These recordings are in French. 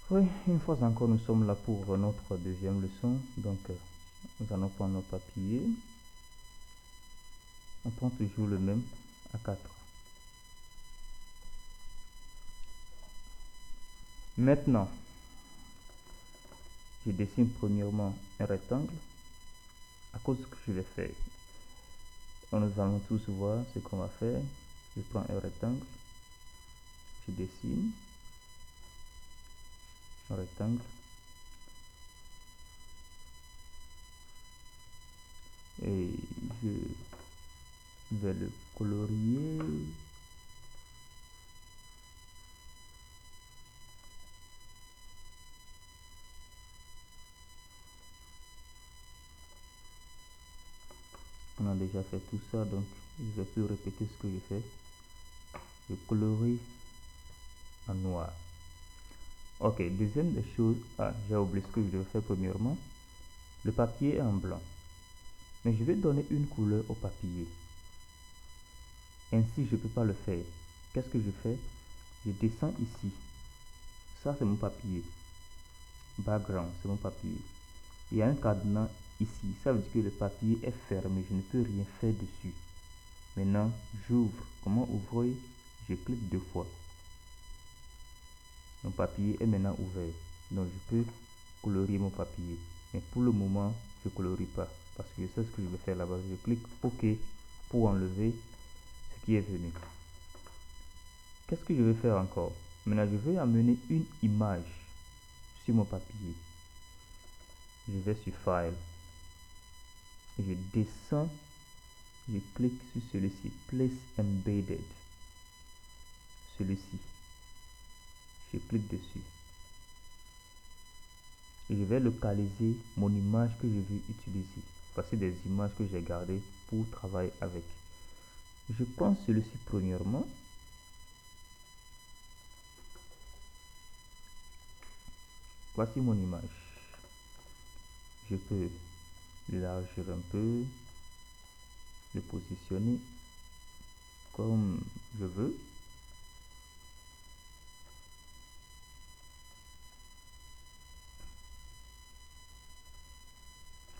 Oui, une fois encore, nous sommes là pour notre deuxième leçon. Donc, nous allons prendre nos papiers. On prend toujours le même à 4. Maintenant, je dessine premièrement un rectangle. À cause de ce que je vais faire, nous allons tous voir ce qu'on va faire. Je prends un rectangle. Je dessine un rectangle. Et je vais le colorier. On a déjà fait tout ça, donc je vais plus répéter ce que je fais. Je colorie en noir. Ok, deuxième des choses, j'ai oublié ce que je devais faire premièrement. Le papier est en blanc, mais je vais donner une couleur au papier. Ainsi, je ne peux pas le faire. Qu'est-ce que je fais? Je descends ici. Ça, c'est mon papier. Background, c'est mon papier. Il y a un cadenas ici. Ça veut dire que le papier est fermé. Je ne peux rien faire dessus. Maintenant, j'ouvre. Comment ouvrir? Je clique 2 fois. Mon papier est maintenant ouvert. Donc, je peux colorier mon papier. Mais pour le moment, je ne colorie pas. Parce que je sais ce que je vais faire là-bas. Je clique OK pour enlever ce qui est venu. Qu'est-ce que je vais faire encore? Maintenant, je vais amener une image sur mon papier. Je vais sur File. Je descends. Je clique sur celui-ci. Place Embedded. Celui-ci. Je clique dessus. Et je vais localiser mon image que je veux utiliser. Voici des images que j'ai gardées pour travailler avec. Je prends celui-ci premièrement. Voici mon image. Je peux l'élargir un peu, le positionner comme je veux.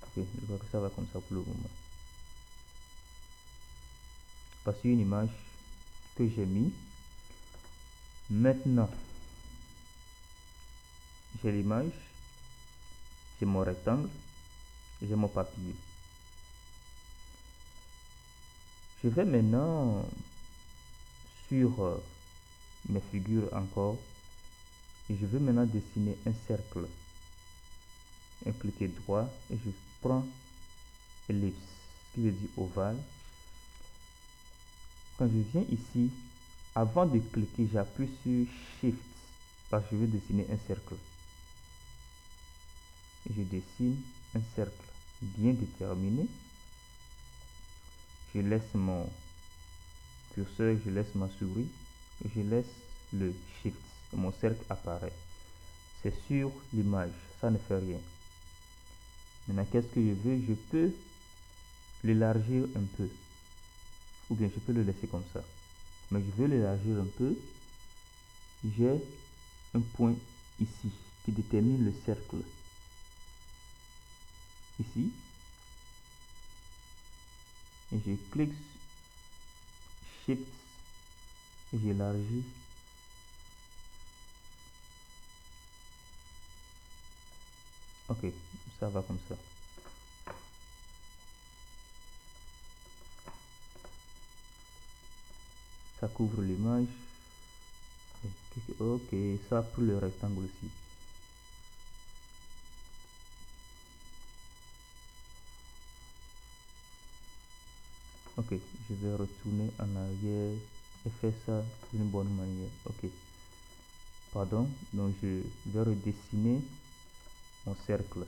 Ok, je vois que ça va comme ça pour le moment. Voici une image que j'ai mis. Maintenant, j'ai l'image, j'ai mon rectangle, j'ai mon papier. Je vais maintenant sur mes figures encore et je vais maintenant dessiner un cercle. Un cliquer droit et je prends ellipse, ce qui veut dire ovale. Quand je viens ici, avant de cliquer, j'appuie sur Shift parce que je veux dessiner un cercle. Et je dessine un cercle bien déterminé. Je laisse mon curseur, je laisse ma souris et je laisse le Shift. Et mon cercle apparaît. C'est sur l'image, ça ne fait rien. Maintenant, qu'est-ce que je veux? Je peux l'élargir un peu. Ou bien je peux le laisser comme ça. Mais je veux l'élargir un peu. J'ai un point ici qui détermine le cercle. Ici. Et je clique Shift et j'élargis. Ok, ça va comme ça. Ça couvre l'image. Ok, ça pour le rectangle aussi. Ok, je vais retourner en arrière et faire ça d'une bonne manière. Ok, pardon, donc je vais redessiner mon cercle.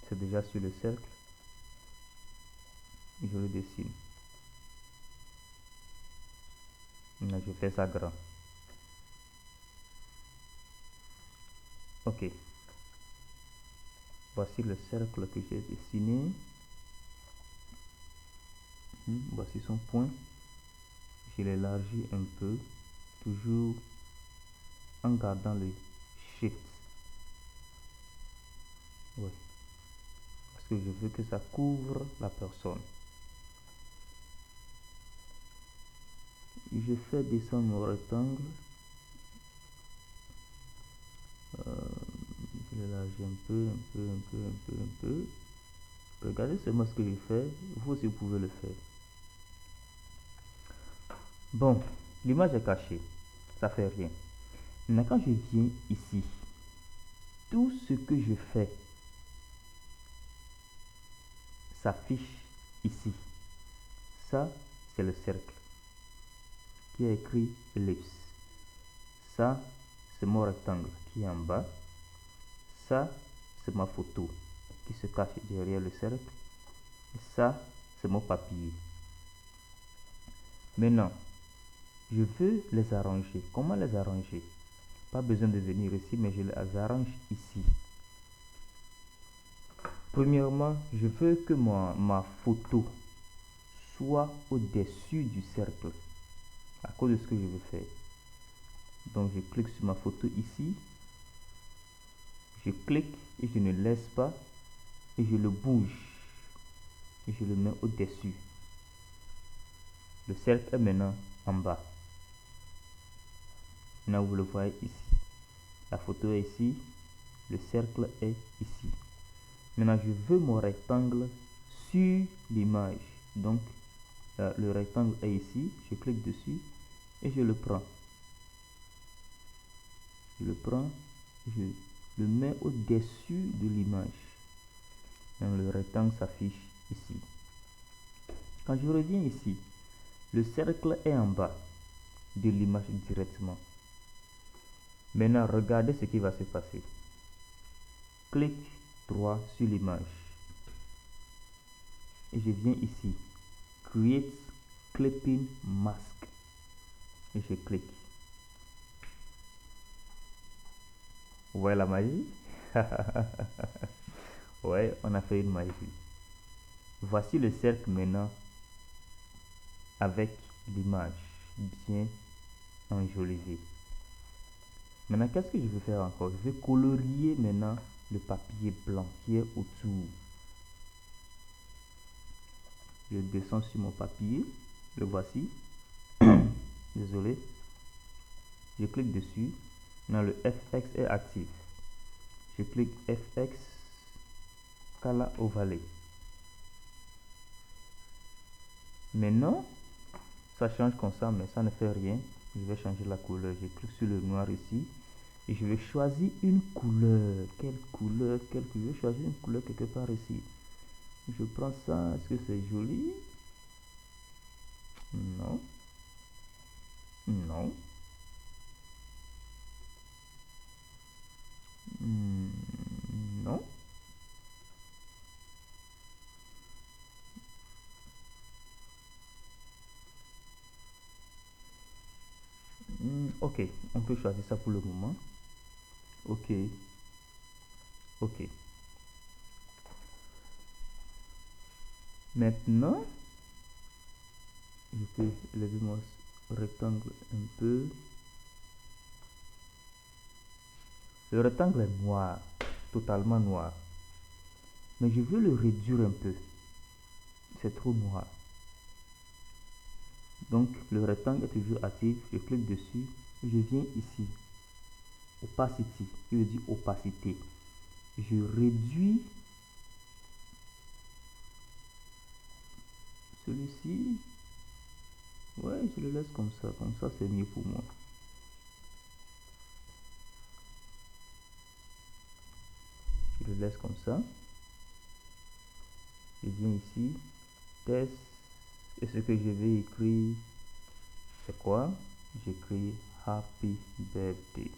C'est déjà sur le cercle. Je le dessine. Maintenant, je fais ça grand. Ok, voici le cercle que j'ai dessiné. Voici son point. Je l'élargis un peu, toujours en gardant le Shift. Oui. Parce que je veux que ça couvre la personne. Je fais descendre mon rectangle. Je l'élargis un peu, un peu. Regardez seulement ce que je fais. Vous aussi, vous pouvez le faire. Bon, l'image est cachée. Ça fait rien. Maintenant, quand je viens ici, tout ce que je fais s'affiche ici. Ça, c'est le cercle qui est écrit ellipse. Ça, c'est mon rectangle qui est en bas. Ça, c'est ma photo qui se cache derrière le cercle. Et ça, c'est mon papier. Maintenant, je veux les arranger. Comment les arranger? Pas besoin de venir ici, mais je les arrange ici. Premièrement, je veux que ma photo soit au-dessus du cercle à cause de ce que je veux faire. Donc, je clique sur ma photo ici. Je clique et je ne laisse pas et je le bouge et je le mets au-dessus. Le cercle est maintenant en bas. Maintenant, vous le voyez ici. La photo est ici. Le cercle est ici. Maintenant, je veux mon rectangle sur l'image. Donc, le rectangle est ici. Je clique dessus et je le prends. Je le prends. Je le mets au-dessus de l'image. Donc, le rectangle s'affiche ici. Quand je reviens ici, le cercle est en bas de l'image directement. Maintenant, regardez ce qui va se passer. Clique droit sur l'image. Et je viens ici. Create Clipping Mask. Et je clique. Vous voyez la magie? Ouais, on a fait une magie. Voici le cercle maintenant avec l'image bien enjolivée. Maintenant, qu'est-ce que je vais faire encore? Je vais colorier maintenant le papier blanc qui est autour. Je descends sur mon papier. Le voici. Désolé. Je clique dessus. Maintenant, le FX est actif. Je clique FX Color Overlay. Maintenant, ça change comme ça, mais ça ne fait rien. Je vais changer la couleur. Je clique sur le noir ici. Et je vais choisir une couleur. Quelle couleur? Je vais choisir une couleur quelque part ici. Je prends ça. Est-ce que c'est joli? Non. Non. Non. Ok, on peut choisir ça pour le moment. Ok. Ok. Maintenant, je peux lever mon rectangle un peu. Le rectangle est noir, totalement noir. Mais je veux le réduire un peu. C'est trop noir. Donc, le rectangle est toujours actif. Je clique dessus. Je viens ici. Opacity, qui veut dire opacité. Je réduis celui-ci. Ouais, je le laisse comme ça. Comme ça, c'est mieux pour moi. Je le laisse comme ça. Je viens ici. Test. Et ce que je vais écrire, c'est quoi? J'écris Happy Birthday.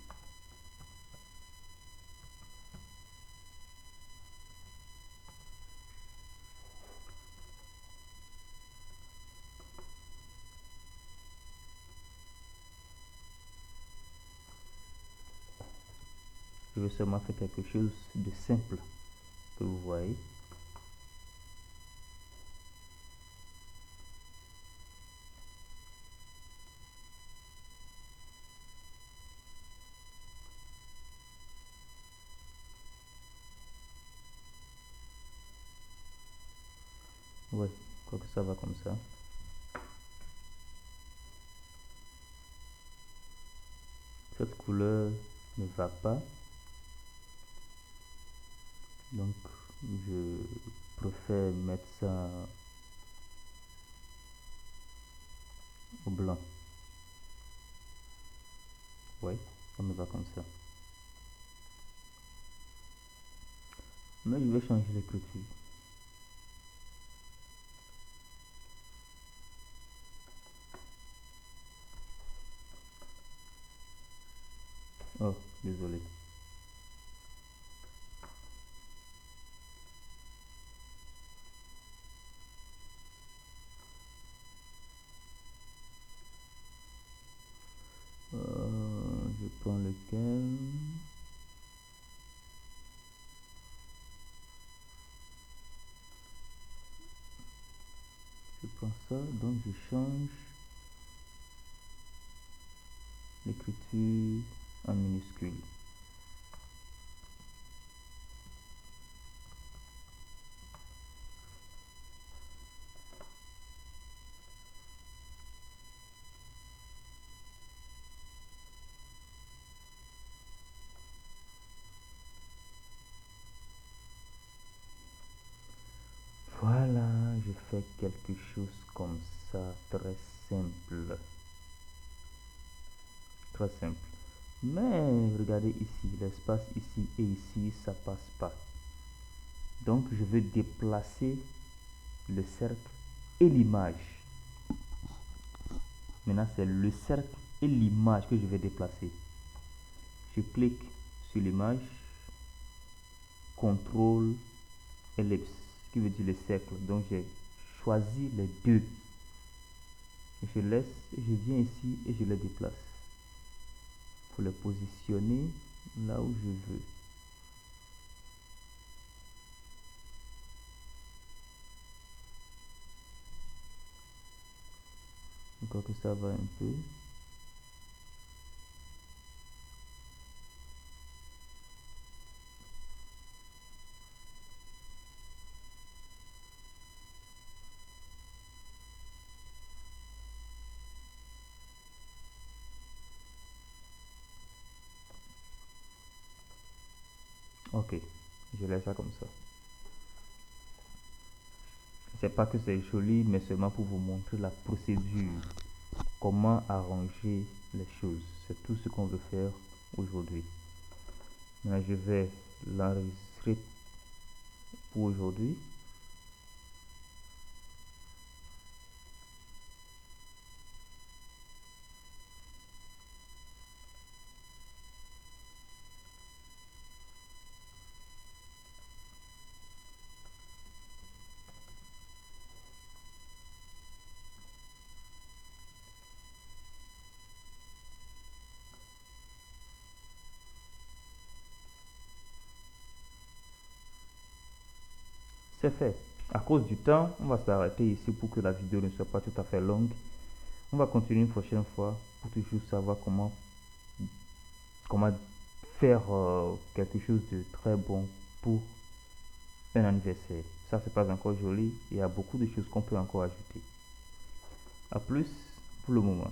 Je vais seulement faire quelque chose de simple que vous voyez. Ouais, je crois que ça va comme ça. Cette couleur ne va pas. Donc, je préfère mettre ça au blanc. Ouais, ça me va comme ça. Mais je vais changer l'écriture. Oh, désolé. Je prends lequel. Je prends ça, donc je change l'écriture en minuscule. Voilà, je fais quelque chose comme ça, très simple. Très simple. Mais regardez ici, l'espace ici et ici, ça passe pas. Donc je vais déplacer le cercle et l'image. Maintenant, c'est le cercle et l'image que je vais déplacer. Je clique sur l'image, contrôle ellipse, qui veut dire le cercle. Donc j'ai choisi les deux. Je laisse, je viens ici et je les déplace pour les positionner là où je veux. Je crois que ça va un peu. Ok, je laisse ça comme ça. C'est pas que c'est joli, mais seulement pour vous montrer la procédure. Comment arranger les choses. C'est tout ce qu'on veut faire aujourd'hui. Maintenant, je vais l'enregistrer pour aujourd'hui. C'est fait. À cause du temps, on va s'arrêter ici pour que la vidéo ne soit pas tout à fait longue. On va continuer une prochaine fois pour toujours savoir comment faire quelque chose de très bon pour un anniversaire. Ça, c'est pas encore joli. Il y a beaucoup de choses qu'on peut encore ajouter. À plus pour le moment.